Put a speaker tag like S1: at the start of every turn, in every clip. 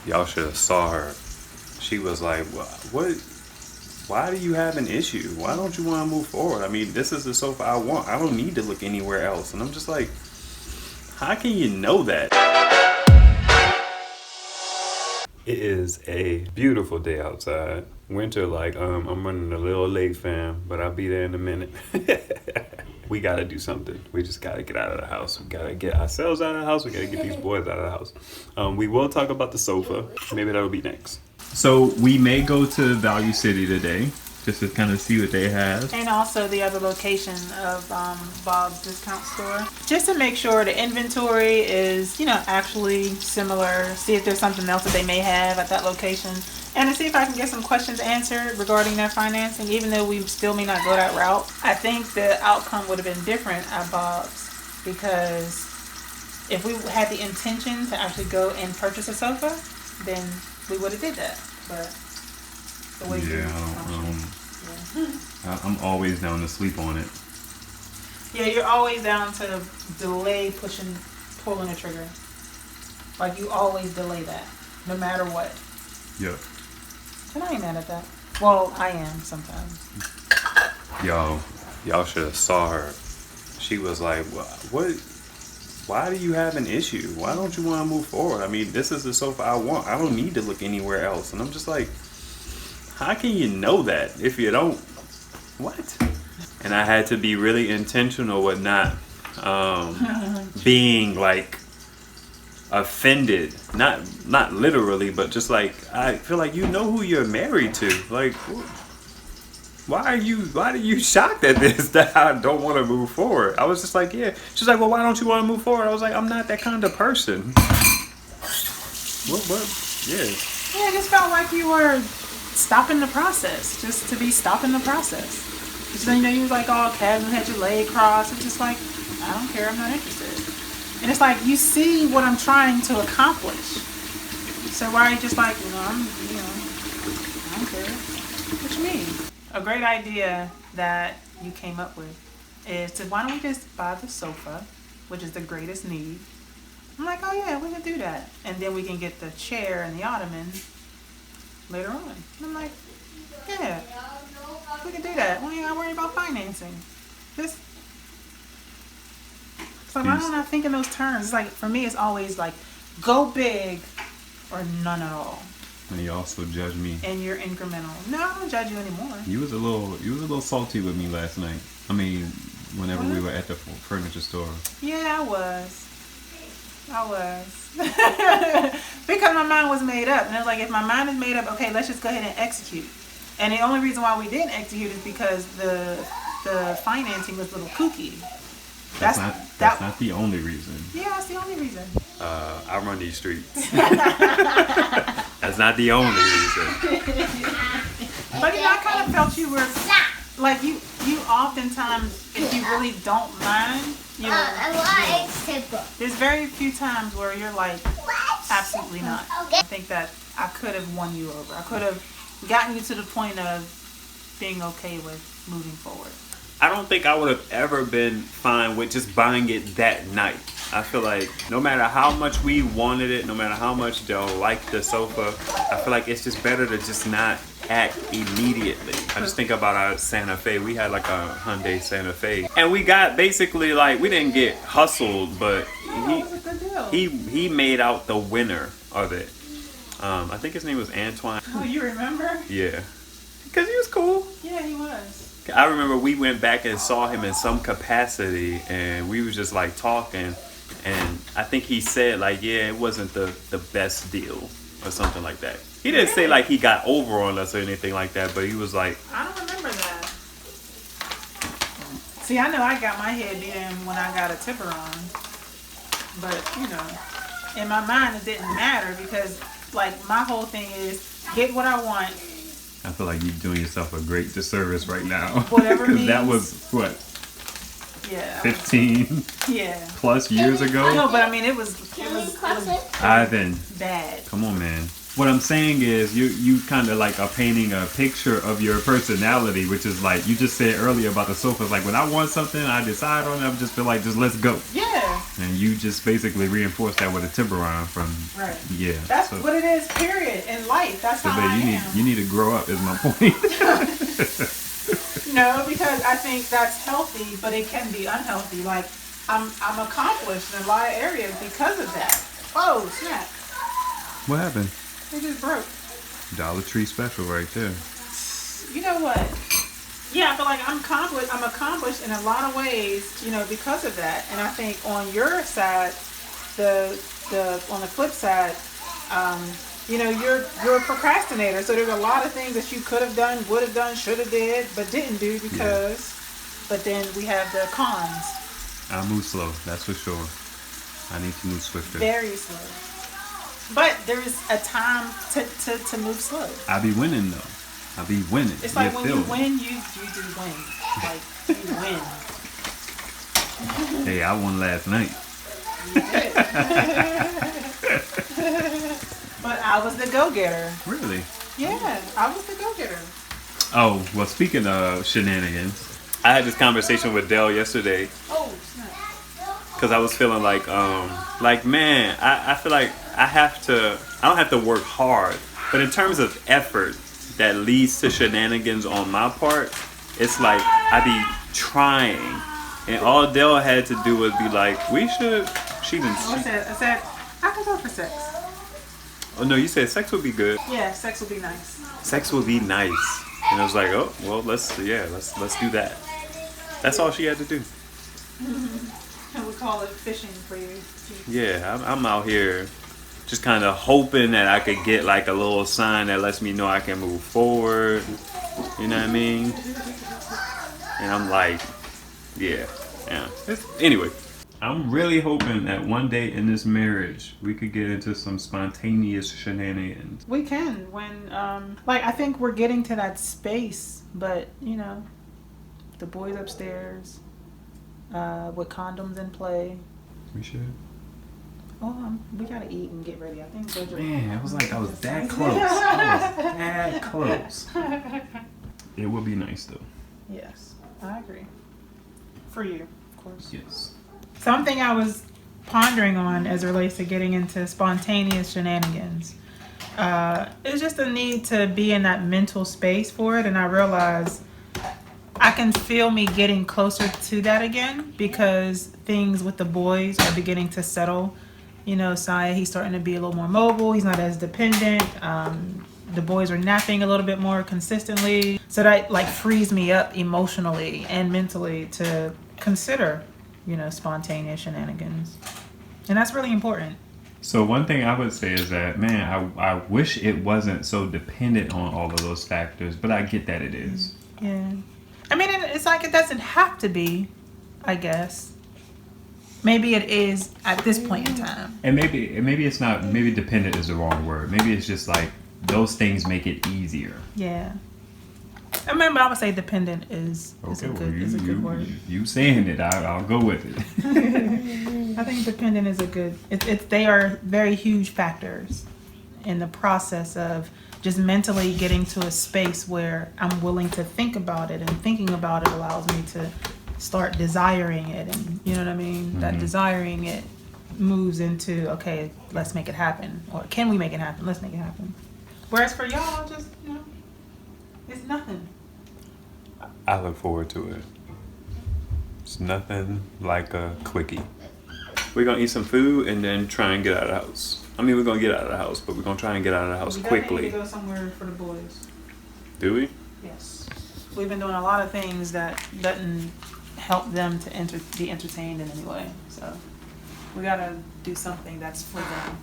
S1: Y'all should have saw her. She was like, what? Why do you have an issue? Why don't you want to move forward? I mean, this is the sofa I want. I don't need to look anywhere else. And I'm just like, how can you know that? It is a beautiful day outside. Winter, like, I'm running a little late, fam, but I'll be there in a minute. We gotta do something. We just gotta get out of the house. We gotta get ourselves out of the house. We gotta get these boys out of the house. We will talk about the sofa. Maybe that'll be next. So we may go to Value City today, just to kind of see what they have.
S2: And also the other location of Bob's Discount Store. Just to make sure the inventory is, actually similar. See if there's something else that they may have at that location. And to see if I can get some questions answered regarding their financing, even though we still may not go that route. I think the outcome would have been different at Bob's, because if we had the intention to actually go and purchase a sofa, then we would have did that. But the way
S1: I'm always down to sleep on it.
S2: Yeah, you're always down to delay pulling the trigger. Like, you always delay that, no matter what.
S1: Yep.
S2: And I ain't mad at that. Well, I am sometimes.
S1: Y'all should have saw her. She was like, what? Why do you have an issue? Why don't you want to move forward? I mean, this is the sofa I want. I don't need to look anywhere else. And I'm just like, how can you know that if you don't? What? And I had to be really intentional with not being like offended. Not literally, but just like, I feel like you know who you're married to. Like, why are you shocked at this that I don't want to move forward? I was just like, yeah. She's like, well, why don't you want to move forward? I was like, I'm not that kind of person. What? Yeah.
S2: Yeah, it just felt like you were stopping the process, just to be stopping the process. Just, you was like all casual, had your leg crossed. It's just like, I don't care, I'm not interested. And it's like, you see what I'm trying to accomplish. So why are you just like, I don't care. What you mean? A great idea that you came up with is why don't we just buy the sofa, which is the greatest need. I'm like, oh yeah, we can do that. And then we can get the chair and the ottoman later on. And I'm like, yeah, we can do that. We ain't gotta worry about financing. So why don't I think in those terms? It's like, for me, it's always like, go big or none at all.
S1: And you also judge me.
S2: And you're incremental. No, I don't judge you anymore.
S1: You was a little salty with me last night. I mean, whenever we were at the furniture store.
S2: Yeah, I was. Because my mind was made up. And it was like, if my mind is made up, okay, let's just go ahead and execute. And the only reason why we didn't execute is because the financing was a little kooky.
S1: That's not the only reason.
S2: Yeah, that's the only reason.
S1: I run these streets. That's not the only reason.
S2: But I kind of felt you were like you oftentimes, if you really don't mind, there's very few times where you're like, absolutely not. I think that I could have won you over. I could have gotten you to the point of being okay with moving forward.
S1: I don't think I would have ever been fine with just buying it that night. I feel like no matter how much we wanted it, no matter how much they'll like the sofa, I feel like it's just better to just not act immediately. I just think about our Santa Fe. We had like a Hyundai Santa Fe. And we got basically like, we didn't get hustled, but he made out the winner of it. I think his name was Antoine.
S2: Oh, you remember?
S1: Yeah. Because he was cool.
S2: Yeah, he was.
S1: I remember we went back and saw him in some capacity, and we was just like talking, and I think he said like, yeah, it wasn't the best deal or something like that. He didn't say like he got over on us or anything like that, but he was like,
S2: I don't remember that. See, I know I got my head beat in when I got a tipper on, but in my mind it didn't matter, because like my whole thing is get what I want.
S1: I feel like you're doing yourself a great disservice right now.
S2: Whatever means.
S1: That was, what?
S2: Yeah.
S1: 15 plus years ago?
S2: I know, but I mean, it was
S1: Ivan.
S2: Bad.
S1: Come on, man. What I'm saying is you kind of like are painting a picture of your personality, which is like, you just said earlier about the sofas. Like, when I want something, I decide on it. I just feel like, just let's go.
S2: Yeah.
S1: And you just basically reinforce that with a temperament from
S2: Right.
S1: Yeah.
S2: That's what it is, period, in life. That's how I am.
S1: You need to grow up is my point.
S2: No, because I think that's healthy, but it can be unhealthy. Like, I'm accomplished in a lot of areas because of that. Oh, snap.
S1: What happened?
S2: It just broke.
S1: Dollar Tree special right there.
S2: You know what? Yeah, I feel like I'm accomplished in a lot of ways, because of that. And I think on your side, on the flip side, you're a procrastinator. So there's a lot of things that you could have done, would have done, should have did, but didn't do because. But then we have the cons.
S1: I move slow, that's for sure. I need to move swifter.
S2: Very slow. But there's a time to move slow.
S1: I be winning though. I be winning.
S2: It's like when you win, you do win. Like you win.
S1: Hey, I won last night.
S2: You did. But I was the go-getter.
S1: Really?
S2: Yeah, I was the go-getter.
S1: Oh, well, speaking of shenanigans, I had this conversation with Dell yesterday.
S2: Oh, snap.
S1: Because I was feeling like man, I feel like I don't have to work hard. But in terms of effort that leads to shenanigans on my part, it's like I be trying. And all Dell had to do was be like, I
S2: said, I can go for sex.
S1: Oh, no, you said sex would be good.
S2: Yeah, sex would be nice.
S1: Sex would be nice. And I was like, oh, well, let's do that. That's all she had to do.
S2: I would call it fishing for you.
S1: Yeah, I'm out here just kind of hoping that I could get like a little sign that lets me know I can move forward. You know what I mean? And I'm like, yeah. Anyway, I'm really hoping that one day in this marriage we could get into some spontaneous shenanigans.
S2: We can when, I think we're getting to that space, but the boys upstairs, with condoms in play.
S1: We should.
S2: Oh, we gotta eat and get ready. I think.
S1: Man, it was like I was that close. I was that close. It would be nice though.
S2: Yes, I agree. For you, of course.
S1: Yes.
S2: Something I was pondering on as it relates to getting into spontaneous shenanigans is just a need to be in that mental space for it, and I realize I can feel me getting closer to that again because things with the boys are beginning to settle. Saya, he's starting to be a little more mobile. He's not as dependent. The boys are napping a little bit more consistently. So that frees me up emotionally and mentally to consider, spontaneous shenanigans. And that's really important.
S1: So one thing I would say is that, man, I wish it wasn't so dependent on all of those factors, but I get that it is.
S2: Yeah. I mean, it's like it doesn't have to be, I guess. Maybe it is at this point in time.
S1: And maybe it's not, maybe dependent is the wrong word. Maybe it's just like those things make it easier.
S2: Yeah. I remember I would say dependent is a good word.
S1: You saying it, I'll go with it.
S2: I think dependent is a good, they are very huge factors in the process of just mentally getting to a space where I'm willing to think about it, and thinking about it allows me to start desiring it, and you know what I mean? Mm-hmm. That desiring it moves into, okay, let's make it happen, or can we make it happen? Let's make it happen. Whereas for y'all, just, it's nothing.
S1: I look forward to it. It's nothing like a quickie. We're gonna eat some food and then try and get out of the house. I mean, we're gonna get out of the house, but we're gonna try and get out of the house quickly.
S2: We need to go somewhere for the boys.
S1: Do we?
S2: Yes. We've been doing a lot of things that doesn't help them to be entertained in any way. So we gotta do something that's for them.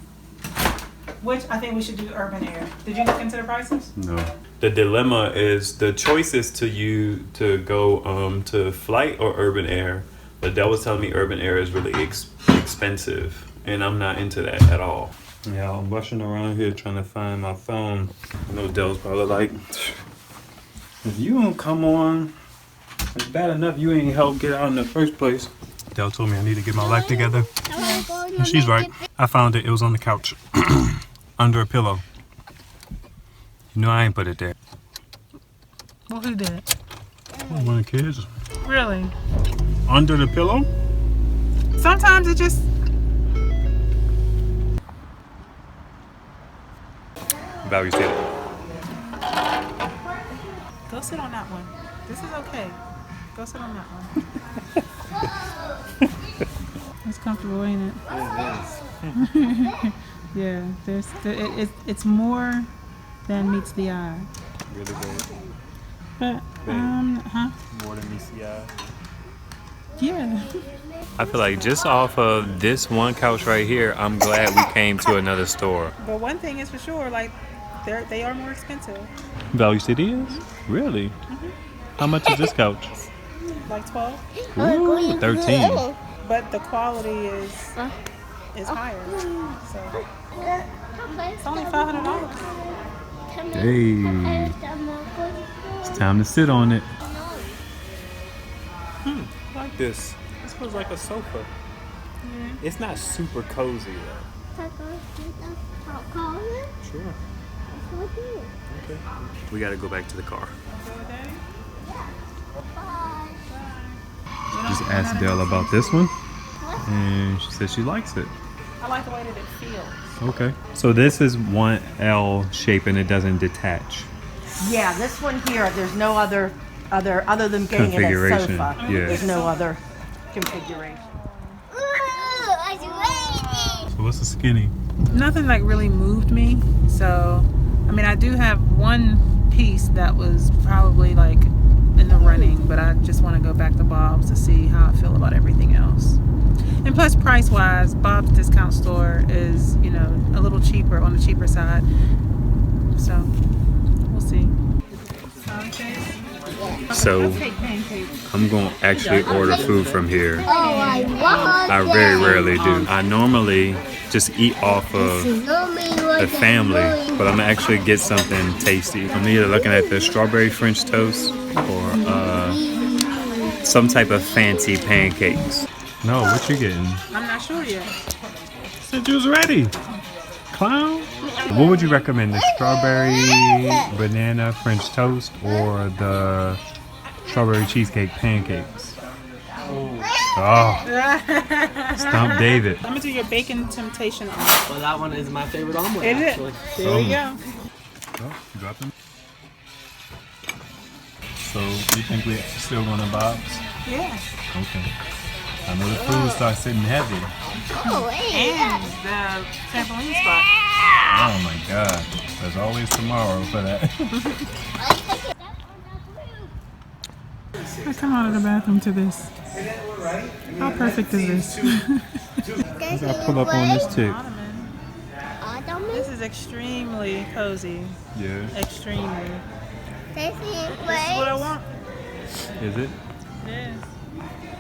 S2: Which I think we should do urban air. Did you look into the prices?
S1: No. The dilemma is the choices to go to flight or urban air. But Dell was telling me urban air is really expensive, and I'm not into that at all. Yeah, I'm rushing around here trying to find my phone. I know Dell's probably like, if you don't come on, it's bad enough you ain't helped get out in the first place. Dell told me I need to get my life together. And she's right. I found it. It was on the couch. Under a pillow. You know I ain't put it there.
S2: Well, who did it?
S1: One of the kids.
S2: Really?
S1: Under the pillow?
S2: Sometimes it just
S1: Value sit.
S2: Go sit on that one. This is okay. Go sit on that one. It's comfortable, ain't it? Yeah, it's more than meets the eye.
S1: Really good.
S2: But
S1: More than meets the eye.
S2: yeah.
S1: I feel like just off of this one couch right here, I'm glad we came to another store.
S2: But one thing is for sure, like they are more expensive.
S1: Value City is? Really? How much is this couch?
S2: Like 12.
S1: Ooh, 13.
S2: But the quality is higher. So it's only $500.
S1: Hey, it's time to sit on it. I like this. This feels like a sofa. It's not super cozy though. Sure. Okay. We gotta go back to the car. Just asked Dell about this one, and she said she likes it.
S2: I like the way that it feels.
S1: Okay. So this is one L shape and it doesn't detach.
S3: Yeah, this one here, there's no other than getting it as sofa.
S1: Yeah.
S3: There's no other configuration.
S1: So what's the skinny?
S2: Nothing like really moved me. So, I mean, I do have one piece that was probably like in the running, but I just want to go back to Bob's to see how I feel about everything else. And plus, price-wise, Bob's discount store is, you know, a little cheaper on the cheaper side. So, we'll see.
S1: So I'm going to actually order food from here. I very rarely do. I normally just eat off of the family, but I'm gonna actually get something tasty. I'm either looking at the strawberry French toast or some type of fancy pancakes. No, what you getting?
S2: I'm not sure yet.
S1: Said you was ready. Clown. What would you recommend? The strawberry banana French toast or the strawberry cheesecake pancakes? Oh, stump David.
S2: I'm gonna do your bacon temptation omelet.
S4: Well, that one is my favorite omelet.
S2: Is it?
S4: Actually.
S2: There we go.
S1: Oh, you got them? So, you think we're still going to Bob's?
S2: Yeah.
S1: Okay. I know the food starts sitting heavy.
S2: And the trampoline spot.
S1: Oh my God. There's always tomorrow for that.
S2: I come out of the bathroom to this. How perfect is this?
S1: I gotta pull up on this tick.
S2: This is extremely cozy.
S1: Yeah.
S2: Extremely. This is what I want.
S1: Is it?
S2: Yes.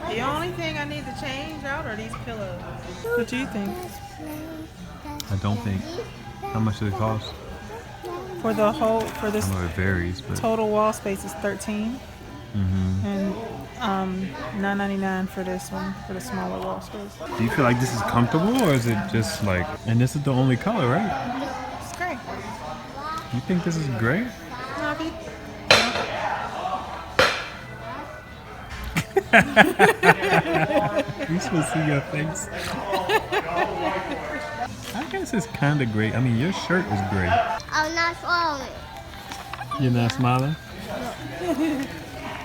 S2: The only thing I need to change out are these pillows. What do you think?
S1: I don't think. How much does it cost?
S2: For the whole, for this
S1: I know it varies, but.
S2: total wall space is $13. And $9.99 for this one, for the smaller wall space.
S1: Do you feel like this is comfortable or is it just like. And this is the only color, right?
S2: It's great.
S1: You think this is great?
S2: No, if you-
S1: You should see your face. I guess it's kind of great. I mean, your shirt is great.
S5: I'm not swallowing.
S1: You're not smiling?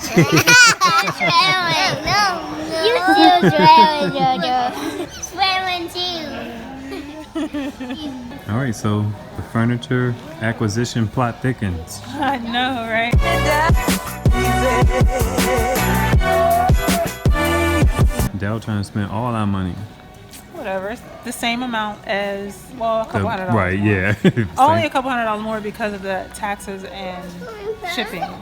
S5: Swearing, no. You still swearing, Jojo. Swearing too.
S1: All right, so the furniture acquisition plot thickens.
S2: I know, right?
S1: Dell trying to spend all our money.
S2: Whatever. It's the same amount as, well, a couple $100
S1: Right,
S2: more.
S1: yeah.
S2: Only a couple $100 more because of the taxes and shipping.